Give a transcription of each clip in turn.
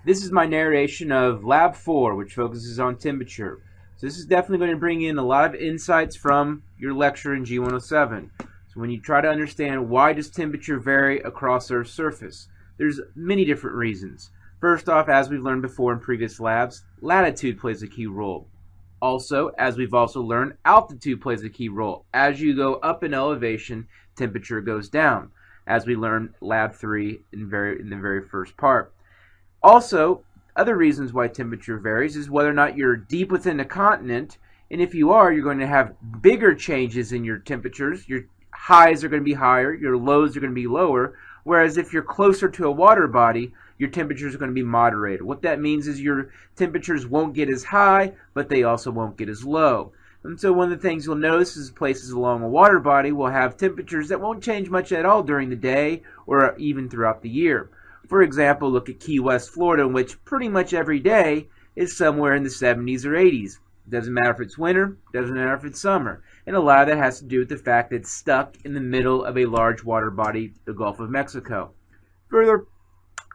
This is my narration of Lab 4, which focuses on temperature. So this is definitely going to bring in a lot of insights from your lecture in G107. So when you try to understand why does temperature vary across Earth's surface, there's many different reasons. First off, as we've learned before in previous labs, latitude plays a key role. Also, as we've also learned, altitude plays a key role. As you go up in elevation, temperature goes down, as we learned Lab 3 in the very first part. Also, other reasons why temperature varies is whether or not you're deep within a continent, and if you are, you're going to have bigger changes in your temperatures. Your highs are going to be higher, your lows are going to be lower, whereas if you're closer to a water body, your temperatures are going to be moderated. What that means is your temperatures won't get as high, but they also won't get as low. And so one of the things you'll notice is places along a water body will have temperatures that won't change much at all during the day or even throughout the year. For example, look at Key West, Florida, in which pretty much every day is somewhere in the 70s or 80s. It doesn't matter if it's winter, doesn't matter if it's summer. And a lot of that has to do with the fact that it's stuck in the middle of a large water body, the Gulf of Mexico. Further,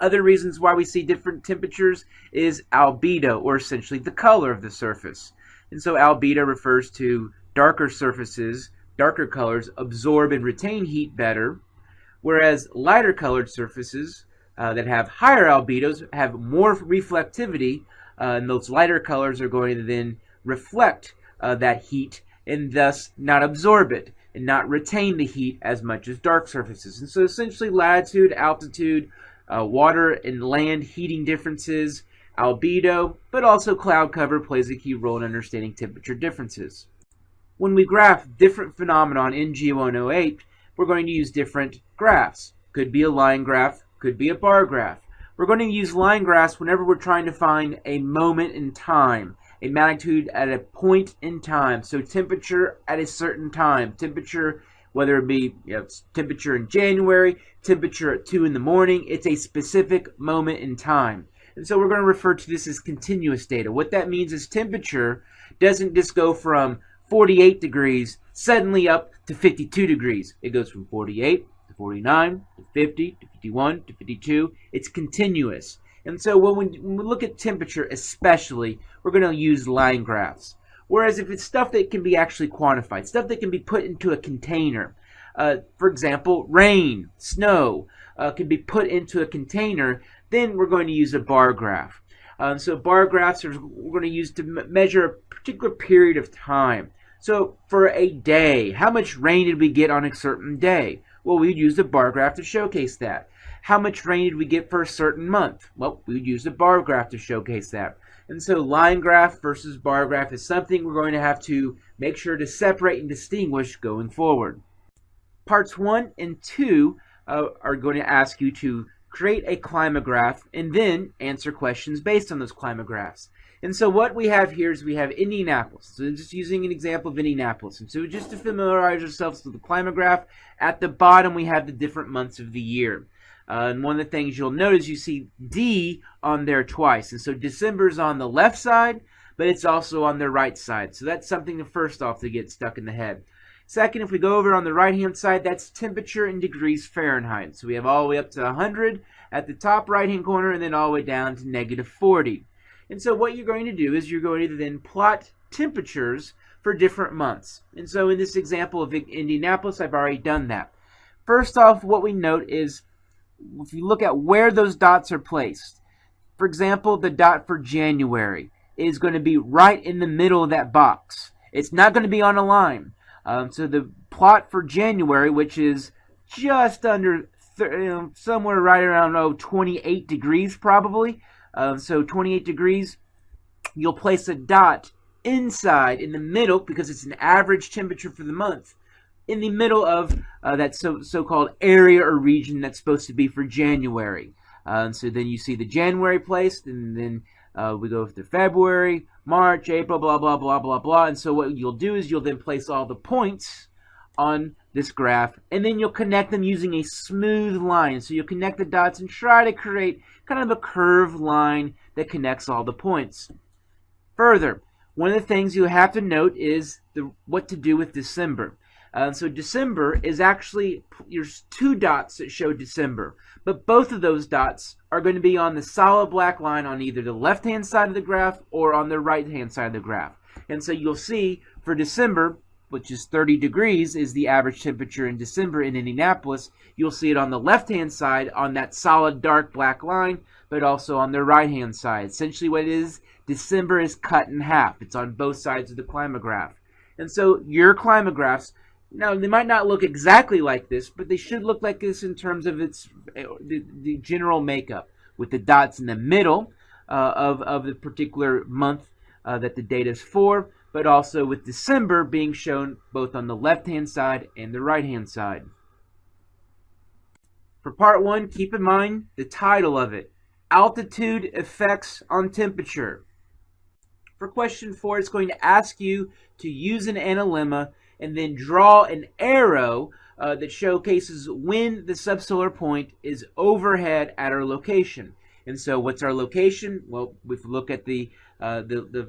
other reasons why we see different temperatures is albedo, or essentially the color of the surface. And so albedo refers to darker surfaces, darker colors absorb and retain heat better, whereas lighter colored surfaces that have higher albedos have more reflectivity, and those lighter colors are going to then reflect that heat and thus not absorb it and not retain the heat as much as dark surfaces. And so essentially latitude, altitude, water and land heating differences, albedo, but also cloud cover plays a key role in understanding temperature differences. When we graph different phenomenon in G108, we're going to use different graphs. Could be a line graph, could be a bar graph. We're going to use line graphs whenever we're trying to find a moment in time, a magnitude at a point in time. So temperature at a certain time, temperature, whether it be temperature in January, temperature at 2 in the morning, it's a specific moment in time. And so we're going to refer to this as continuous data. What that means is temperature doesn't just go from 48 degrees suddenly up to 52 degrees. It goes from 48 to 49 to 50 to 51 to 52. It's continuous. And so when we look at temperature especially, we're going to use line graphs. Whereas if it's stuff that can be actually quantified, stuff that can be put into a container, for example, rain, snow, can be put into a container, then we're going to use a bar graph. So bar graphs we're going to use to measure a particular period of time. So for a day, how much rain did we get on a certain day? Well, we'd use a bar graph to showcase that. How much rain did we get for a certain month? Well, we'd use a bar graph to showcase that. And so line graph versus bar graph is something we're going to have to make sure to separate and distinguish going forward. Parts 1 and 2 are going to ask you to create a climograph and then answer questions based on those climographs. And so what we have here is we have Indianapolis. So just using an example of Indianapolis. And so just to familiarize ourselves with the climograph, at the bottom we have the different months of the year. And one of the things you'll notice, you see D on there twice. And so December's on the left side, but it's also on the right side. So that's something to first off to get stuck in the head. Second, if we go over on the right-hand side, that's temperature in degrees Fahrenheit. So we have all the way up to 100 at the top right-hand corner and then all the way down to -40. And so what you're going to do is you're going to then plot temperatures for different months. And so in this example of Indianapolis, I've already done that. First off, what we note is if you look at where those dots are placed. For example, the dot for January is going to be right in the middle of that box. It's not going to be on a line. So the plot for January, which is just under, somewhere right around 28 degrees probably. So 28 degrees, you'll place a dot inside in the middle because it's an average temperature for the month. In the middle of that so-called area or region that's supposed to be for January. So then you see the January placed, and then we go to February, March, April, blah, blah, blah, blah, blah. And so what you'll do is you'll then place all the points on this graph, and then you'll connect them using a smooth line. So you'll connect the dots and try to create kind of a curved line that connects all the points. Further, one of the things you have to note is what to do with December. So December is actually, there's 2 dots that show December, but both of those dots are going to be on the solid black line on either the left-hand side of the graph or on the right-hand side of the graph. And so you'll see for December, which is 30 degrees, is the average temperature in December in Indianapolis. You'll see it on the left-hand side on that solid dark black line, but also on the right-hand side. Essentially what it is, December is cut in half. It's on both sides of the climograph. And so your climographs, now they might not look exactly like this, but they should look like this in terms of the general makeup, with the dots in the middle of the particular month that the data is for, but also with December being shown both on the left-hand side and the right-hand side. For part 1, keep in mind the title of it, Altitude Effects on Temperature. For question 4, it's going to ask you to use an analemma and then draw an arrow that showcases when the subsolar point is overhead at our location. And so what's our location? Well, if we look at the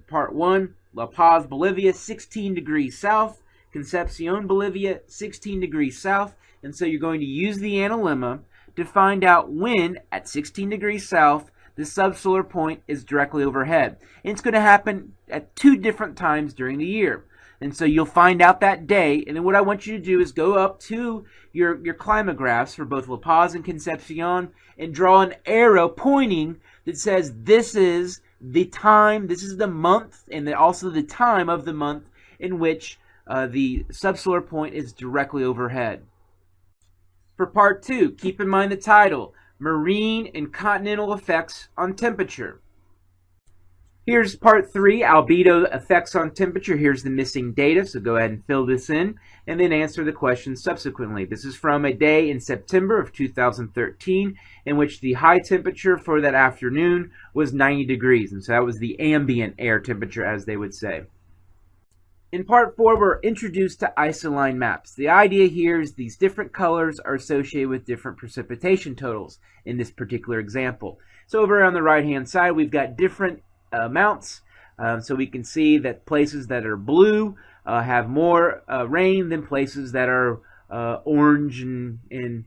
part 1, La Paz, Bolivia, 16 degrees south. Concepcion, Bolivia, 16 degrees south. And so you're going to use the analemma to find out when, at 16 degrees south, the subsolar point is directly overhead. And it's going to happen at 2 different times during the year. And so you'll find out that day, and then what I want you to do is go up to your climographs for both La Paz and Concepcion and draw an arrow pointing that says this is the time, this is the month, and also the time of the month in which the subsolar point is directly overhead. For part 2, keep in mind the title, Marine and Continental Effects on Temperature. Here's part 3, Albedo Effects on Temperature. Here's the missing data, so go ahead and fill this in and then answer the questions subsequently. This is from a day in September of 2013 in which the high temperature for that afternoon was 90 degrees, and so that was the ambient air temperature, as they would say. In part 4, we're introduced to isoline maps. The idea here is these different colors are associated with different precipitation totals in this particular example. So over on the right-hand side, we've got different amounts. So we can see that places that are blue have more rain than places that are orange and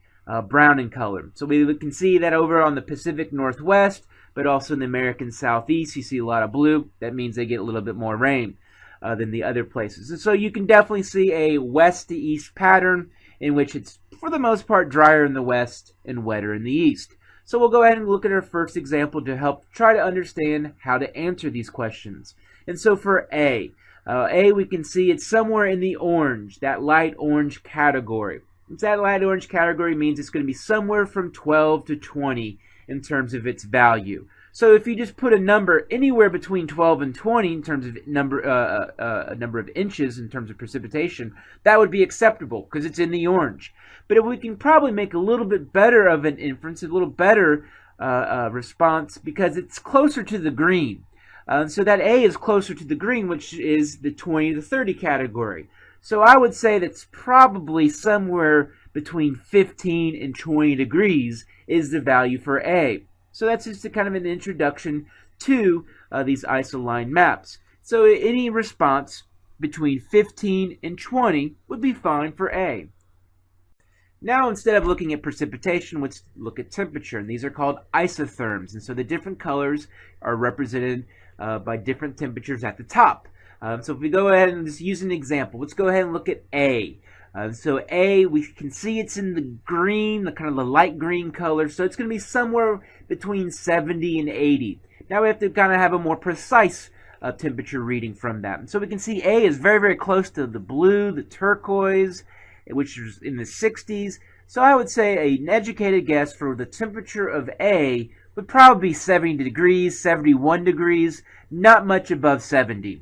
brown in color. So we can see that over on the Pacific Northwest, but also in the American Southeast, you see a lot of blue. That means they get a little bit more rain than the other places. And so you can definitely see a west to east pattern in which it's, for the most part, drier in the west and wetter in the east. So we'll go ahead and look at our first example to help try to understand how to answer these questions. And so for A, we can see it's somewhere in the orange, that light orange category. That light orange category means it's going to be somewhere from 12 to 20 in terms of its value. So if you just put a number anywhere between 12 and 20 in terms of number of inches in terms of precipitation, that would be acceptable because it's in the orange. But if we can probably make a little bit better of an inference, a little better response, because it's closer to the green. So that A is closer to the green, which is the 20 to 30 category. So I would say that's probably somewhere between 15 and 20 degrees is the value for A. So that's just a kind of an introduction to these isoline maps. So any response between 15 and 20 would be fine for A. Now, instead of looking at precipitation, let's look at temperature. And these are called isotherms. And so the different colors are represented by different temperatures at the top. So if we go ahead and just use an example, let's go ahead and look at A. So A, we can see it's in the green, the kind of the light green color. So it's going to be somewhere between 70 and 80. Now we have to kind of have a more precise temperature reading from that. And so we can see A is very, very close to the blue, the turquoise, which is in the 60s. So I would say an educated guess for the temperature of A would probably be 70 degrees, 71 degrees, not much above 70.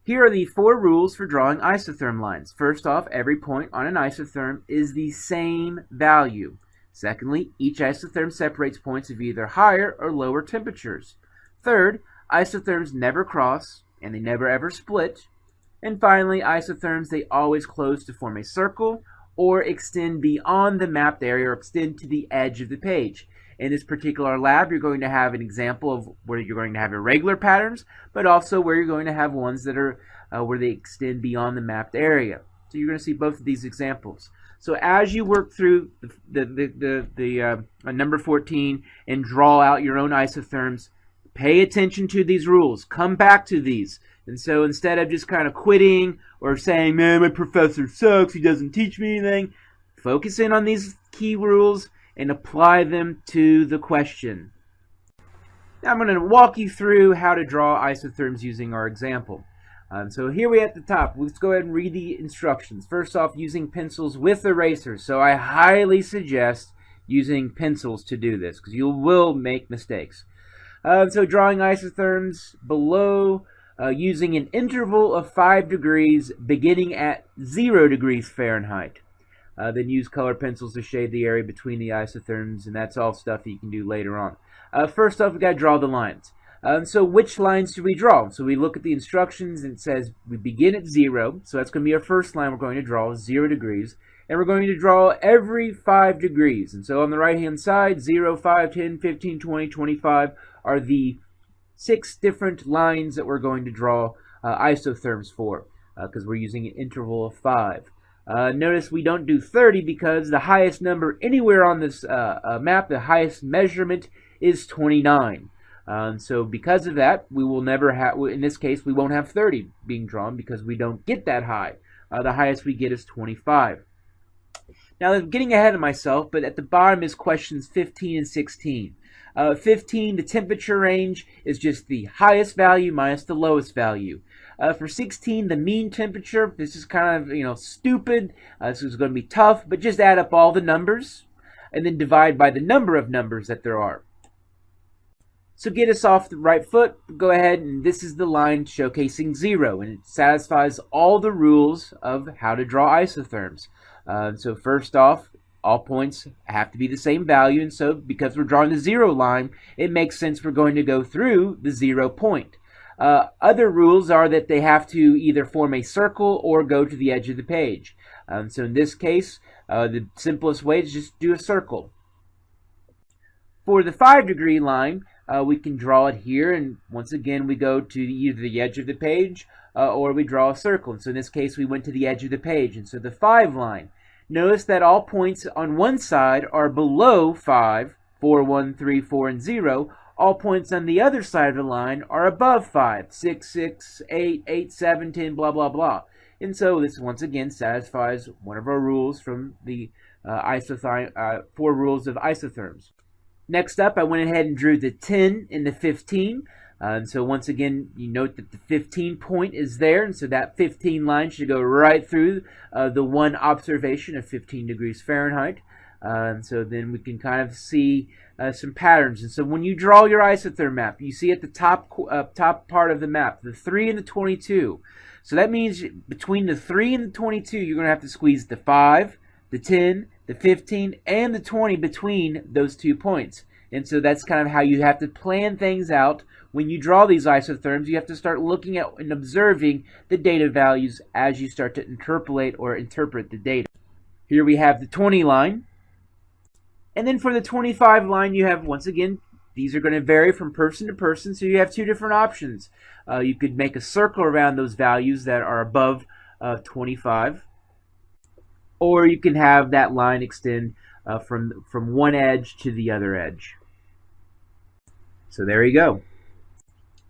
Here are the 4 rules for drawing isotherm lines. First off, every point on an isotherm is the same value. Secondly, each isotherm separates points of either higher or lower temperatures. Third, isotherms never cross, and they never ever split. And finally, isotherms, they always close to form a circle or extend beyond the mapped area or extend to the edge of the page. In this particular lab, you're going to have an example of where you're going to have irregular patterns, but also where you're going to have ones that are where they extend beyond the mapped area. So you're going to see both of these examples. So as you work through the number 14 and draw out your own isotherms, pay attention to these rules. Come back to these. And so instead of just kind of quitting or saying, man, my professor sucks, he doesn't teach me anything, focus in on these key rules and apply them to the question. Now I'm going to walk you through how to draw isotherms using our example. So here we at the top. Let's go ahead and read the instructions. First off, using pencils with erasers. So I highly suggest using pencils to do this because you will make mistakes. So drawing isotherms below using an interval of 5 degrees beginning at 0 degrees Fahrenheit. Then use colored pencils to shade the area between the isotherms, and that's all stuff that you can do later on. First off, we got to draw the lines. So which lines do we draw? So we look at the instructions and it says we begin at 0. So that's going to be our first line we're going to draw, 0 degrees. And we're going to draw every 5 degrees. And so on the right hand side, 0, 5, 10, 15, 20, 25 are the 6 different lines that we're going to draw isotherms for because we're using an interval of 5. Notice we don't do 30 because the highest number anywhere on this map, the highest measurement is 29. So because of that, we will never have, in this case, we won't have 30 being drawn because we don't get that high. The highest we get is 25. Now, I'm getting ahead of myself, but at the bottom is questions 15 and 16. 15, the temperature range is just the highest value minus the lowest value. For 16, the mean temperature, this is kind of, stupid. This is going to be tough, but just add up all the numbers and then divide by the number of numbers that there are. So get us off the right foot, go ahead, and this is the line showcasing 0, and it satisfies all the rules of how to draw isotherms. So first off, all points have to be the same value, and so because we're drawing the 0 line, it makes sense we're going to go through the 0 point. Other rules are that they have to either form a circle or go to the edge of the page. So in this case, the simplest way is just do a circle. For the 5 degree line, we can draw it here, and once again we go to either the edge of the page or we draw a circle. And so in this case we went to the edge of the page, and so the 5 line. Notice that all points on one side are below 5, 4, 1, 3, 4, and 0. All points on the other side of the line are above 5, 6, 6, 8, 8, 7, 10, blah, blah, blah. And so this once again satisfies one of our rules from the 4 rules of isotherms. Next up, I went ahead and drew the 10 and the 15. And so once again, you note that the 15 point is there, and so that 15 line should go right through the one observation of 15 degrees Fahrenheit. And so then we can kind of see some patterns. And so when you draw your isotherm map, you see at the top part of the map, the 3 and the 22. So that means between the 3 and the 22, you're going to have to squeeze the 5, the 10, the 15, and the 20 between those 2 points. And so that's kind of how you have to plan things out. When you draw these isotherms, you have to start looking at and observing the data values as you start to interpolate or interpret the data. Here we have the 20 line. And then for the 25 line, you have, once again, these are going to vary from person to person, so you have 2 different options. You could make a circle around those values that are above 25. Or you can have that line extend from one edge to the other edge. So there you go.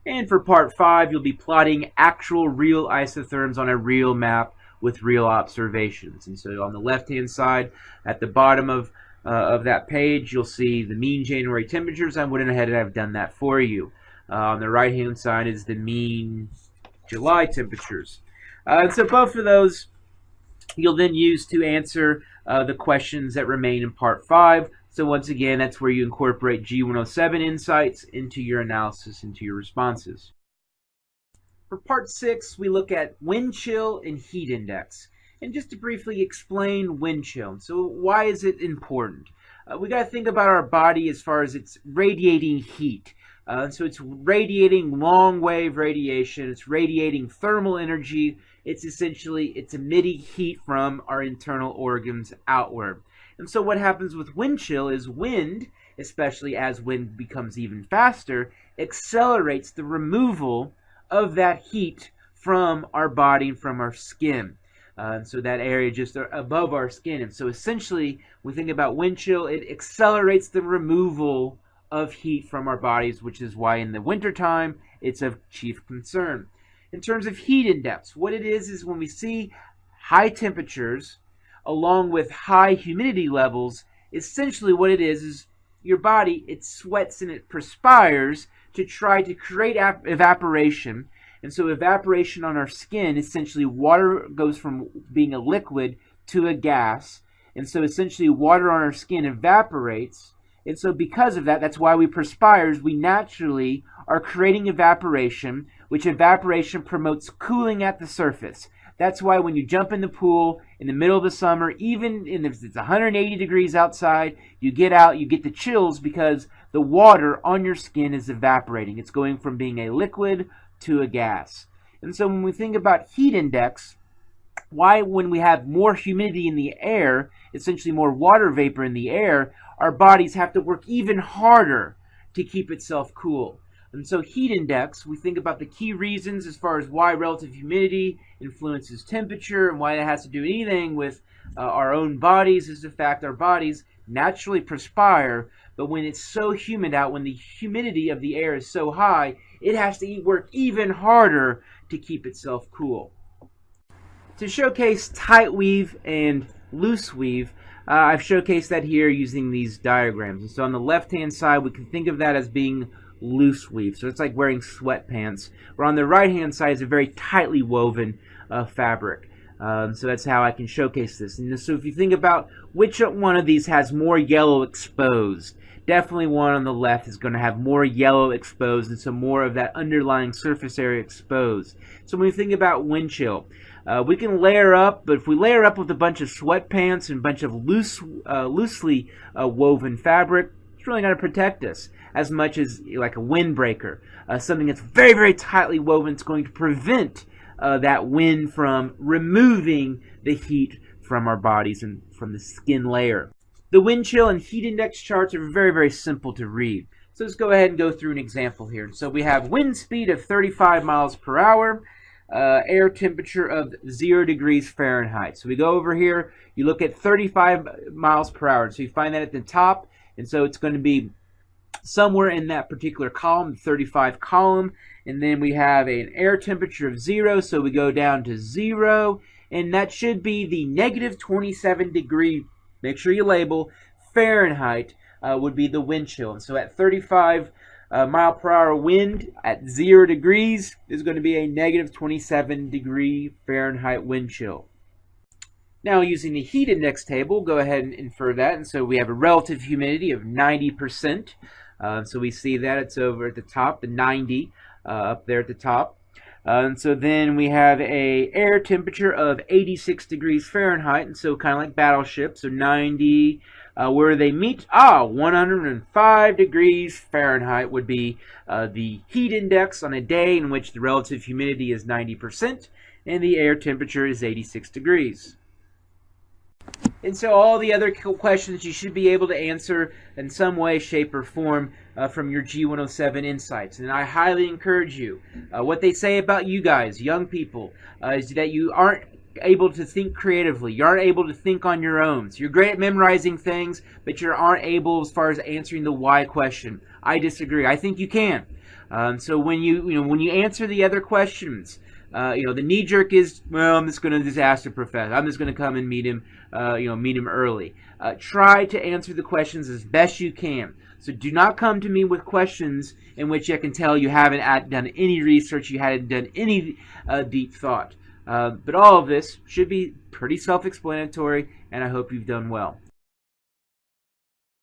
And for part 5, you'll be plotting actual real isotherms on a real map with real observations. And so on the left-hand side, at the bottom of that page, you'll see the mean January temperatures. I went ahead and I've done that for you. On the right-hand side is the mean July temperatures. And so both of those you'll then use to answer the questions that remain in part 5. So once again, that's where you incorporate G107 insights into your analysis, into your responses. For part 6, we look at wind chill and heat index. And just to briefly explain wind chill. So why is it important? We got to think about our body as far as it's radiating heat. So it's radiating long wave radiation. It's radiating thermal energy. It's emitting heat from our internal organs outward. And so what happens with wind chill is wind, especially as wind becomes even faster, accelerates the removal of that heat from our body and from our skin. And so that area just above our skin. And so essentially, when we think about wind chill, it accelerates the removal of heat from our bodies, which is why in the wintertime, it's of chief concern. In terms of heat index, what it is when we see high temperatures along with high humidity levels, essentially what it is your body, it sweats and it perspires to try to create evaporation. And so evaporation on our skin, essentially water goes from being a liquid to a gas. And so essentially water on our skin evaporates. And so because of that, that's why we perspire. We naturally are creating evaporation, which evaporation promotes cooling at the surface. That's why when you jump in the pool in the middle of the summer, even if it's 180 degrees outside, you get out, you get the chills because the water on your skin is evaporating. It's going from being a liquid to a gas. And so when we think about heat index, why when we have more humidity in the air, essentially more water vapor in the air, our bodies have to work even harder to keep itself cool. And so heat index, we think about the key reasons as far as why relative humidity influences temperature and why it has to do anything with our own bodies is the fact our bodies naturally perspire, but when it's so humid out, when the humidity of the air is so high, it has to work even harder to keep itself cool. To showcase tight weave and loose weave, I've showcased that here using these diagrams. And so on the left-hand side, we can think of that as being loose weave. So it's like wearing sweatpants. Where on the right-hand side is a very tightly woven fabric. So that's how I can showcase this. And so if you think about which one of these has more yellow exposed, definitely one on the left is going to have more yellow exposed and some more of that underlying surface area exposed. So when we think about wind chill, we can layer up, but if we layer up with a bunch of sweatpants and a bunch of loosely woven fabric, it's really going to protect us as much as like a windbreaker. Something that's very, very tightly woven is going to prevent that wind from removing the heat from our bodies and from the skin layer. The wind chill and heat index charts are very, very simple to read. So let's go ahead and go through an example here. So we have wind speed of 35 miles per hour, air temperature of 0 degrees Fahrenheit. So we go over here, you look at 35 miles per hour. So you find that at the top, and so it's going to be somewhere in that particular column, the 35 column. And then we have an air temperature of 0, so we go down to 0, and that should be the negative 27 degree, make sure you label, Fahrenheit would be the wind chill. And so at 35 mile per hour wind at 0 degrees is going to be a negative 27 degree Fahrenheit wind chill. Now using the heat index table, go ahead and infer that. And so we have a relative humidity of 90%. So we see that it's over at the top, the 90 up there at the top. And so then we have a air temperature of 86 degrees Fahrenheit, and so kind of like battleship, so 90, where they meet, 105 degrees Fahrenheit would be the heat index on a day in which the relative humidity is 90% and the air temperature is 86 degrees. And so all the other questions you should be able to answer in some way, shape, or form from your G107 insights. And I highly encourage you. What they say about you guys, young people, is that you aren't able to think creatively. You aren't able to think on your own. So you're great at memorizing things, but you aren't able as far as answering the why question. I disagree. I think you can. So when you answer the other questions, the knee jerk is, well, I'm just going to just ask the professor. I'm just going to come and meet him, meet him early. Try to answer the questions as best you can. So do not come to me with questions in which I can tell you haven't done any research, you hadn't done any deep thought. But all of this should be pretty self-explanatory, and I hope you've done well.